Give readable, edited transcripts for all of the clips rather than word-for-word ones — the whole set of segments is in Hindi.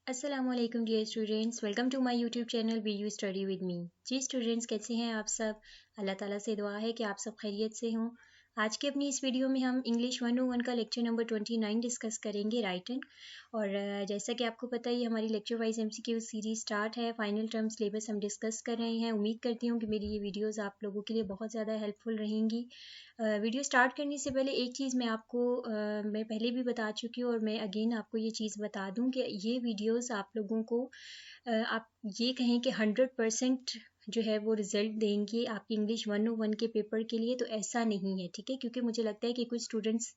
Assalamualaikum dear students, welcome to my YouTube channel BU Study with me। जी स्टूडेंट्स, कैसे हैं आप सब? अल्लाह ताला से दुआ है कि आप सब खैरियत से हों। आज के अपनी इस वीडियो में हम इंग्लिश 101 का लेक्चर नंबर 29 डिस्कस करेंगे, राइटिंग। और जैसा कि आपको पता ही हमारी lecture wise MCQ series start है। फाइनल टर्म सिलेबस हम डिस्कस कर रहे हैं। उम्मीद करती हूँ कि मेरी ये वीडियोज़ आप लोगों के लिए बहुत ज़्यादा हेल्पफुल रहेंगी। वीडियो स्टार्ट करने से पहले एक चीज़ मैं आपको मैं पहले भी बता चुकी हूँ और मैं अगेन आपको ये चीज़ बता दूँ कि ये वीडियोज़ आप लोगों को आप ये कहें कि 100% जो है वो रिजल्ट देंगे आपकी इंग्लिश 101 के पेपर के लिए, तो ऐसा नहीं है, ठीक है। क्योंकि मुझे लगता है कि कुछ स्टूडेंट्स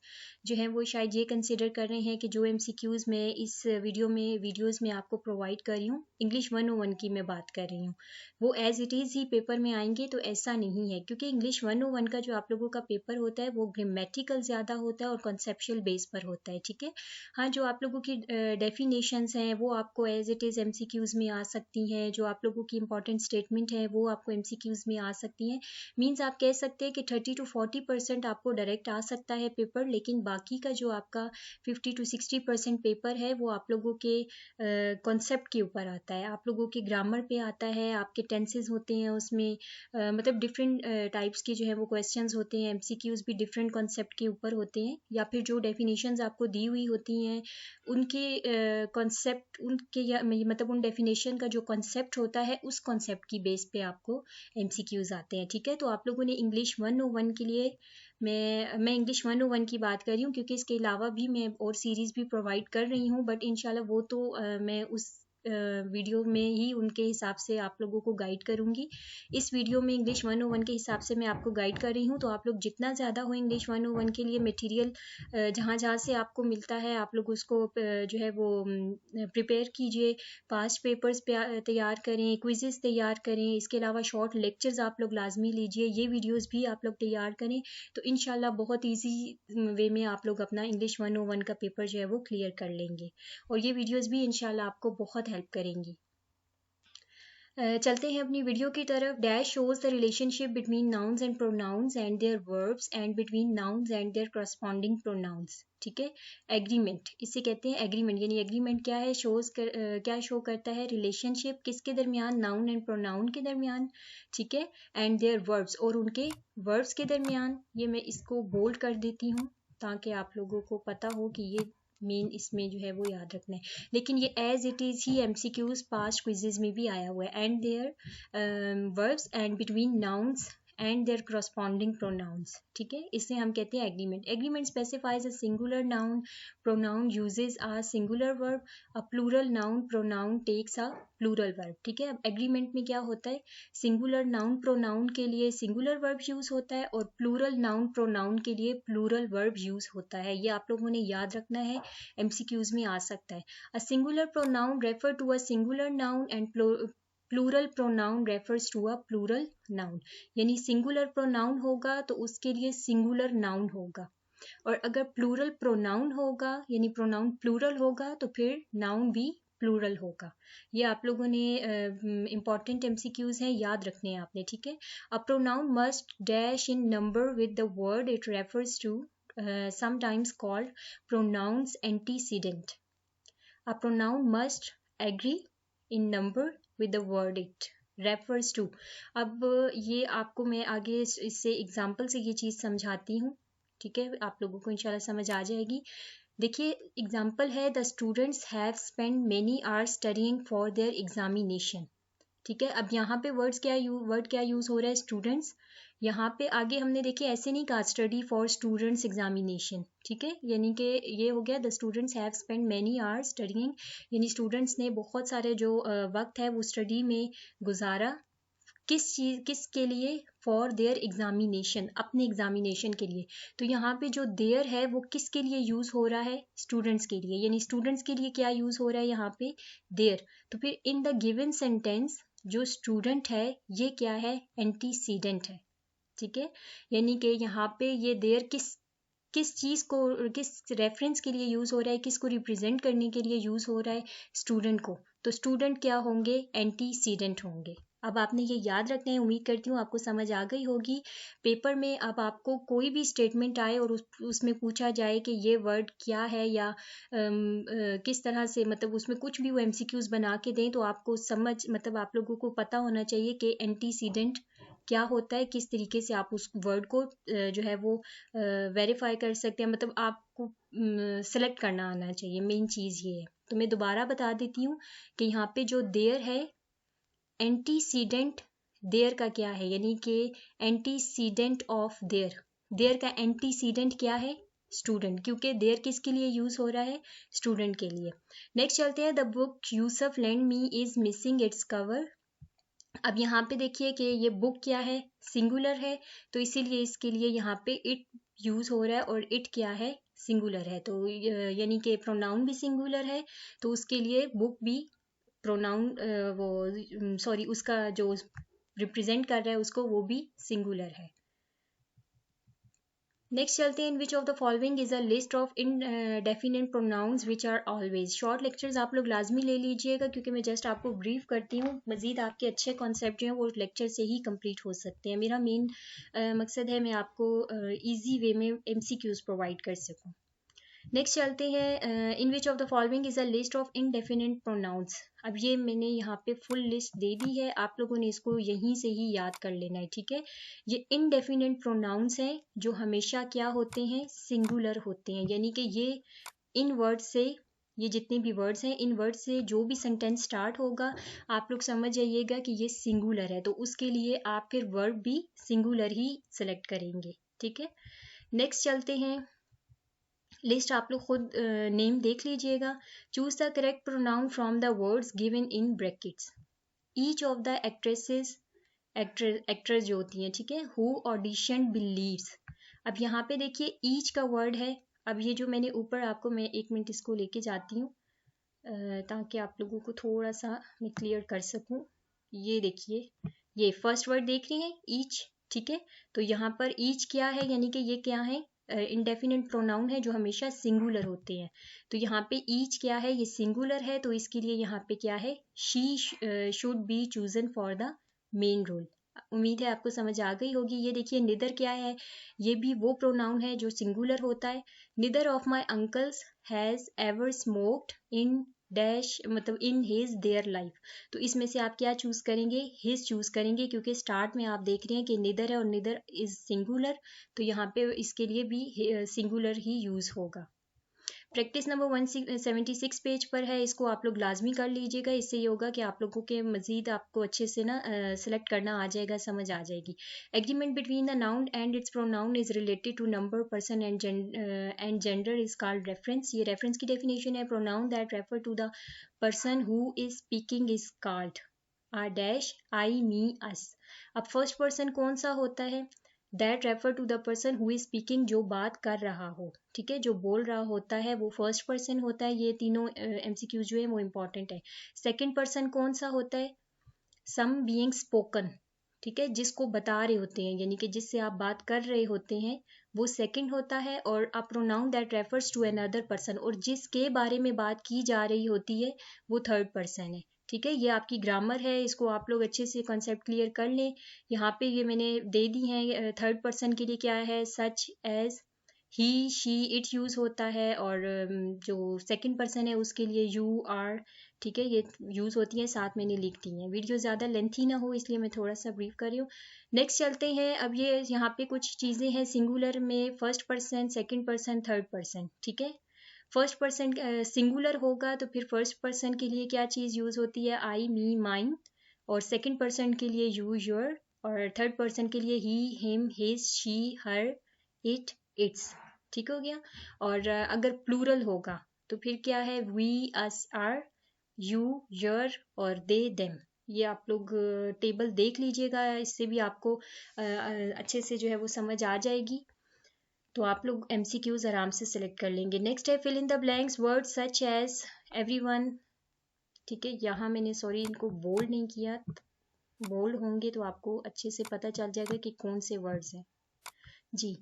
जो हैं वो शायद ये कंसिडर कर रहे हैं कि जो MCQs मैं इस वीडियोज़ में आपको प्रोवाइड कर रही हूँ, इंग्लिश 101 की मैं बात कर रही हूँ, वो एज इट इज़ ही पेपर में आएंगे। तो ऐसा नहीं है, क्योंकि इंग्लिश 101 का जो आप लोगों का पेपर होता है वो ग्रामेटिकल ज़्यादा होता है और कॉन्सेप्चुअल बेस पर होता है, ठीक है। हाँ, जो आप लोगों की डेफिनेशंस हैं वो आपको एज इट इज़ MCQs में आ सकती हैं। जो आप लोगों की इंपॉर्टेंट स्टेटमेंट है वो आपको MCQs में आ सकती हैं। मीन्स आप कह सकते हैं कि 30 to 40% आपको डायरेक्ट आ सकता है पेपर, लेकिन बाकी का जो आपका 50 to 60% पेपर है वो आप लोगों के कॉन्सेप्ट के ऊपर आता है, आप लोगों के ग्रामर पे आता है, आपके टेंसेस होते हैं उसमें, मतलब डिफरेंट टाइप्स के जो है वो क्वेश्चंस होते हैं। MCQs भी डिफरेंट कॉन्सेप्ट के ऊपर होते हैं, या फिर जो डेफिनेशंस आपको दी हुई होती हैं उनके कॉन्सेप्ट उनके या मतलब उन डेफिनेशन का जो कॉन्सेप्ट होता है उस कॉन्सेप्ट की बेस पे आपको MCQs आते हैं, ठीक है। तो आप लोगों ने इंग्लिश 101 के लिए मैं इंग्लिश 101 की बात कर रही हूँ, क्योंकि इसके अलावा भी मैं और सीरीज़ भी प्रोवाइड कर रही हूँ, बट इंशाल्लाह वो तो मैं उस वीडियो में ही उनके हिसाब से आप लोगों को गाइड करूँगी। इस वीडियो में इंग्लिश 101 के हिसाब से मैं आपको गाइड कर रही हूँ। तो आप लोग जितना ज़्यादा हो इंग्लिश 101 के लिए मटेरियल जहाँ जहाँ से आपको मिलता है आप लोग उसको जो है वो प्रिपेयर कीजिए। पास्ट पेपर्स तैयार करें, क्विज़ेस तैयार करें, इसके अलावा शॉर्ट लेक्चर्स आप लोग लाजमी लीजिए। ये वीडियोस भी आप लोग तैयार करें, तो इंशाल्लाह बहुत इजी वे में आप लोग अपना इंग्लिश 101 का पेपर जो है वो क्लियर कर लेंगे। और ये वीडियोस भी इंशाल्लाह आपको बहुत हेल्प करेंगी। चलते हैं अपनी वीडियो की तरफ। Dash shows the relationship between nouns and pronouns and their verbs and between nouns and their corresponding pronouns, ठीक है। एग्रीमेंट, इसे कहते हैं एग्रीमेंट। यानी एग्रीमेंट क्या है, क्या शो करता है, रिलेशनशिप किसके दरमियान, नाउन एंड प्रोनाउन के दरमियान, ठीक है। एंड देयर वर्ब्स, और उनके वर्ब्स के दरमियान। ये मैं इसको बोल्ड कर देती हूँ ताकि आप लोगों को पता हो कि ये मेन इसमें जो है वो याद रखना है। लेकिन ये एज इट इज़ ही MCQs पास्ट क्विजेज में भी आया हुआ है। And their verbs and between nouns and their corresponding pronouns, ठीक है। इसे हम कहते हैं agreement. Agreement specifies a singular noun pronoun uses a singular verb, a plural noun pronoun takes a plural verb, ठीक है। अब एग्रीमेंट में क्या होता है, सिंगुलर नाउन प्रोनाउन के लिए सिंगुलर वर्ब यूज होता है और प्लूरल नाउन प्रोनाउन के लिए प्लूरल वर्ब यूज होता है। ये आप लोगों ने याद रखना है, MCQs में आ सकता है। A singular pronoun refer to a singular noun and plural pronoun refers to a plural noun. यानी सिंगुलर प्रोनाउन होगा तो उसके लिए सिंगुलर नाउन होगा, और अगर प्लूरल प्रोनाउन होगा यानी प्रोनाउन प्लूरल होगा तो फिर नाउन भी प्लूरल होगा। ये आप लोगों ने इंपॉर्टेंट MCQs हैं, याद रखने हैं आपने, ठीक है। A pronoun must dash in number with the word it refers to, sometimes called pronouns antecedent. A pronoun must agree in number with the word it refers to. अब ये आपको मैं आगे इससे एग्जाम्पल से ये चीज़ समझाती हूँ, ठीक है। आप लोगों को इंशाल्लाह समझ आ जाएगी। देखिए एग्जाम्पल है, the students have spend many hours studying for their examination, ठीक है। अब यहाँ पे वर्ड क्या यूज़ हो रहा है, स्टूडेंट्स। यहाँ पे आगे हमने देखिए ऐसे नहीं कहा स्टडी फॉर स्टूडेंट्स एग्जामिनेशन, ठीक है। यानी कि ये हो गया the students have spend many hours studying, यानी स्टूडेंट्स ने बहुत सारे जो वक्त है वो स्टडी में गुजारा। किस के लिए, फॉर देयर एग्जामिनेशन, अपने एग्जामिनेशन के लिए। तो यहाँ पे जो देयर है वो किसके लिए यूज हो रहा है, स्टूडेंट्स के लिए। यानी स्टूडेंट्स के लिए क्या यूज हो रहा है यहाँ पे, देयर। तो फिर इन द गिवन सेंटेंस जो स्टूडेंट है ये क्या है, एंटीसीडेंट है, ठीक है। यानी कि यहाँ पे ये देयर किस चीज़ को, किस रेफरेंस के लिए यूज़ हो रहा है, किसको रिप्रेजेंट करने के लिए यूज़ हो रहा है, स्टूडेंट को। तो स्टूडेंट क्या होंगे, एंटीसीडेंट होंगे, अब आपने ये याद रखना है, उम्मीद करती हूँ आपको समझ आ गई होगी। पेपर में अब आपको कोई भी स्टेटमेंट आए और उसमें पूछा जाए कि ये वर्ड क्या है या किस तरह से, मतलब उसमें कुछ भी वो एमसीक्यूज बना के दें, तो आपको समझ, मतलब आप लोगों को पता होना चाहिए कि एंटीसीडेंट क्या होता है, किस तरीके से आप उस वर्ड को जो है वो वेरीफाई कर सकते हैं, मतलब आपको सेलेक्ट करना आना चाहिए, मेन चीज़ ये है। तो मैं दोबारा बता देती हूँ कि यहाँ पे जो देयर है, एंटीसीडेंट देयर का क्या है, यानी कि एंटीसीडेंट ऑफ देयर, देयर का एंटीसीडेंट क्या है, स्टूडेंट, क्योंकि देयर किसके लिए यूज हो रहा है, स्टूडेंट के लिए। नेक्स्ट चलते हैं, the book Yusuf lend me is missing its cover. अब यहाँ पे देखिए कि ये बुक क्या है, सिंगुलर है, तो इसीलिए इसके लिए यहाँ पे इट यूज हो रहा है, और इट क्या है, सिंगुलर है, तो यानी कि प्रोनाउन भी सिंगुलर है, तो उसके लिए बुक भी प्रोनाउन वो सॉरी उसका जो रिप्रेजेंट कर रहा है उसको, वो भी सिंगुलर है। नेक्स्ट चलते हैं, in which of the following is a list of indefinite pronouns which are always. Short lectures आप लोग लाजमी ले लीजिएगा, क्योंकि मैं जस्ट आपको ब्रीफ करती हूँ, मजीद आपके अच्छे कॉन्सेप्ट जो हैं वो लेक्चर से ही कंप्लीट हो सकते हैं। मेरा मेन मकसद है मैं आपको ईजी वे में एमसीक्यूज प्रोवाइड कर सकूँ। नेक्स्ट चलते हैं, in which of the following is a list of indefinite pronouns. अब ये मैंने यहाँ पे फुल लिस्ट दे दी है, आप लोगों ने इसको यहीं से ही याद कर लेना है, ठीक है। ये इनडेफिनिट प्रोनाउंस हैं जो हमेशा क्या होते हैं, सिंगुलर होते हैं, यानी कि ये इन वर्ड से, ये जितने भी वर्ड्स हैं, इन वर्ड से जो भी सेंटेंस स्टार्ट होगा, आप लोग समझ जाइएगा कि ये सिंगुलर है, तो उसके लिए आप फिर वर्ब भी सिंगुलर ही सेलेक्ट करेंगे, ठीक है। नेक्स्ट चलते हैं, लिस्ट आप लोग खुद नेम देख लीजिएगा। Choose the correct pronoun from the words given in brackets. Each of the actresses, actress जो होती हैं, ठीक है, हु ऑडिशन बिलीव्स। अब यहाँ पे देखिए ईच का वर्ड है। अब ये जो मैंने ऊपर आपको, मैं 1 मिनट इसको लेके जाती हूँ ताकि आप लोगों को थोड़ा सा मैं क्लियर कर सकूँ। ये देखिए, ये फर्स्ट वर्ड देख रही हैं, ईच, ठीक है। तो यहाँ पर ईच क्या है, यानी कि ये क्या है, इंडेफिनिट प्रोनाउन है जो हमेशा सिंगुलर होते हैं। तो यहाँ पे ईच क्या है, ये सिंगुलर है, तो इसके लिए यहाँ पे क्या है, she should be chosen for the main role. उम्मीद है आपको समझ आ गई होगी। ये देखिए निदर क्या है, ये भी वो प्रोनाउन है जो सिंगुलर होता है। Neither of my uncles has ever smoked in dash, मतलब इन हिज देयर लाइफ। तो इसमें से आप क्या चूज करेंगे, हिज चूज करेंगे, क्योंकि स्टार्ट में आप देख रहे हैं कि निदर है और निदर इज सिंगुलर, तो यहाँ पे इसके लिए भी सिंगुलर ही यूज होगा। प्रैक्टिस नंबर 176 पेज पर है, इसको आप लोग लाजमी कर लीजिएगा। इससे ये होगा कि आप लोगों के मजीद आपको अच्छे से ना सेलेक्ट करना आ जाएगा, समझ आ जाएगी। Agreement between the noun and its pronoun is related to number, person and gender is called reference. ये रेफरेंस की डेफिनेशन है, pronoun that refer to the person who is speaking is called a dash I me us. अब फर्स्ट पर्सन कौन सा होता है, that refer to the person who is speaking, जो बात कर रहा हो, ठीक है, जो बोल रहा होता है वो फर्स्ट पर्सन होता है। ये तीनों एमसीक्यू जो है वो इंपॉर्टेंट है। सेकंड पर्सन कौन सा होता है, सम बीइंग स्पोकन, ठीक है, जिसको बता रहे होते हैं, यानी कि जिससे आप बात कर रहे होते हैं, वो सेकंड होता है। और a pronoun that refers to another person, और जिसके बारे में बात की जा रही होती है वो थर्ड पर्सन है, ठीक है। ये आपकी ग्रामर है, इसको आप लोग अच्छे से कॉन्सेप्ट क्लियर कर लें। यहाँ पे ये मैंने दे दी है, थर्ड पर्सन के लिए क्या है, such as, he she it use होता है, और जो सेकंड पर्सन है उसके लिए यू आर, ठीक है, ये यूज होती है, साथ मैंने लिख दी है। वीडियो ज़्यादा लेंथी ना हो इसलिए मैं थोड़ा सा ब्रीफ कर रही हूँ। नेक्स्ट चलते हैं, अब ये यहाँ पे कुछ चीज़ें हैं सिंगुलर में, first person, second person, third person, ठीक है। फर्स्ट पर्सन सिंगुलर होगा तो फिर फर्स्ट पर्सन के लिए क्या चीज़ यूज होती है, आई मी माइन, और सेकंड पर्सन के लिए यू योर, और थर्ड पर्सन के लिए he him his she her it its, ठीक हो गया। और अगर प्लूरल होगा तो फिर क्या है, we us are, you your, और दे देम। ये आप लोग टेबल देख लीजिएगा, इससे भी आपको अच्छे से जो है वो समझ आ जाएगी, तो आप लोग एमसीक्यूज आराम से सिलेक्ट कर लेंगे। नेक्स्ट है, fill in the blanks word such as everyone, ठीक है। यहाँ मैंने सॉरी इनको बोल्ड नहीं किया, बोल्ड होंगे तो आपको अच्छे से पता चल जाएगा कि कौन से वर्ड्स हैं जी।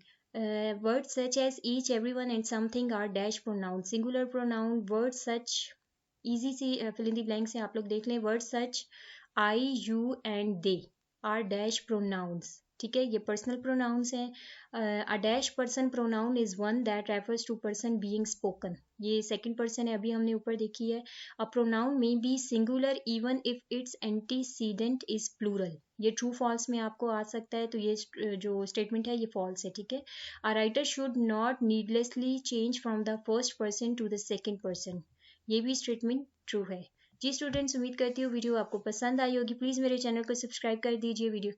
Word such as each, everyone and something are dash pronoun, singular pronoun. Word such, easy see fill in the blanks है, आप लोग देख लें। Word such I, you and they are dash pronouns, ठीक है, ये पर्सनल प्रोनाउंस हैं. A dash person pronoun is one that refers to person being spoken, ये सेकंड पर्सन है, अभी हमने ऊपर देखी है. A pronoun may B singular even if its antecedent is plural, ये ट्रू फॉल्स में आपको आ सकता है, तो ये जो स्टेटमेंट है ये फॉल्स है, ठीक है. A writer should not needlessly change from the first person to the second person, ये भी स्टेटमेंट ट्रू है. जी स्टूडेंट्स, उम्मीद करती हूँ वीडियो आपको पसंद आई होगी. प्लीज़ मेरे चैनल को सब्सक्राइब कर दीजिए, वीडियो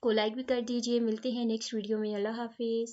को लाइक भी कर दीजिए. मिलते हैं नेक्स्ट वीडियो में. अल्लाह हाफिज़.